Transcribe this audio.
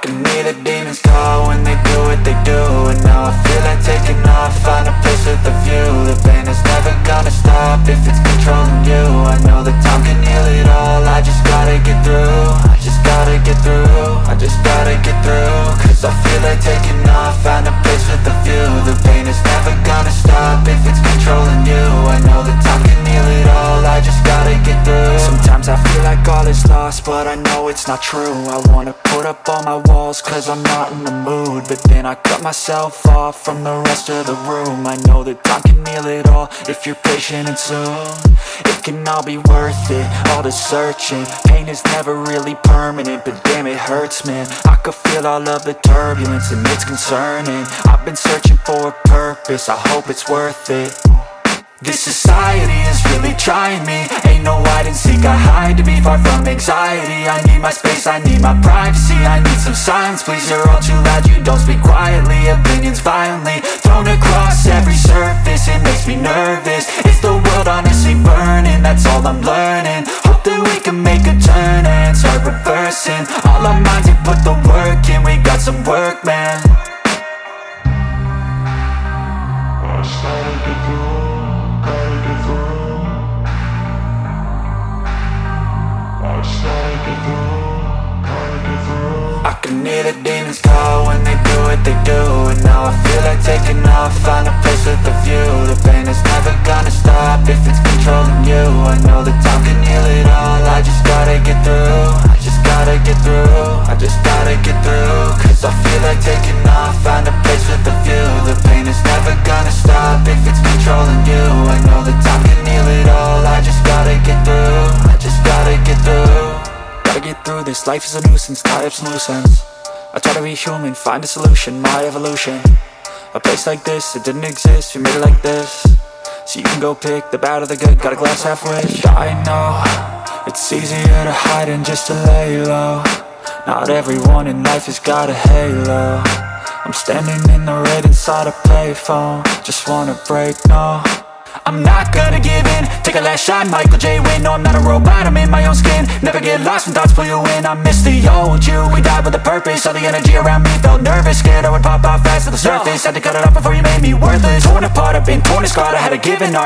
can hear the demons call when they do what they do. And now I feel like taking off, find a place with a view. The pain is never gonna stop if it's controlling you. I know that time can heal it all, I just gotta get through. I just gotta get through, I just gotta get through. Cause I feel like taking off, find a place with a view. The pain is never gonna stop if it's controlling you. I know that time can heal it all, I just gotta get through. Sometimes I feel like all is lost, but I know it's not true. I wanna put up all my walls cause I'm not in the mood, but then I cut myself off from the rest of the room. I know that time can heal it all if you're patient and soon. It can all be worth it, all the searching. Pain is never really permanent, but damn it hurts, man. I could feel all of the turbulence and it's concerning. I've been searching for a purpose, I hope it's worth it. This society is really trying me. Ain't no hide and seek, I hide to be far from anxiety. I need my space, I need my privacy. I need some silence, please, you're all too loud. You don't speak quietly, opinions violently thrown across every surface. It makes me nervous, it's the world honestly burning. That's all I'm learning, hope that we can make a turn and start reversing. All our minds and put the work in, we got some work, man. I started to grow. I can hear the demons call when they do what they do. And now I feel like taking off, find a place with a view. The pain is never gonna stop if it's controlling you. I know that time can heal it all, I just gotta get through. I just gotta get through, I just gotta get through. Cause I feel like taking off, find a place with a view. The pain is never gonna stop if it's controlling you. I know that time can heal it all, I just gotta get through. I just gotta get through. Gotta get through this, life is a nuisance, tie up some loose ends. I try to be human, find a solution, my evolution. A place like this, it didn't exist, we made it like this. So you can go pick the bad or the good, got a glass halfway. I know, it's easier to hide than just to lay low. Not everyone in life has got a halo. I'm standing in the red inside a payphone, just wanna break, no. I'm not gonna give in, take a last shot, Michael J. Win. No, I'm not a robot, I'm in my own skin. Never get lost when thoughts pull you in. I miss the old you, we died with a purpose. All the energy around me felt nervous, scared I would pop off fast to the surface. Had to cut it off before you made me worthless. Torn apart, I've been torn and scarred, I had a given art.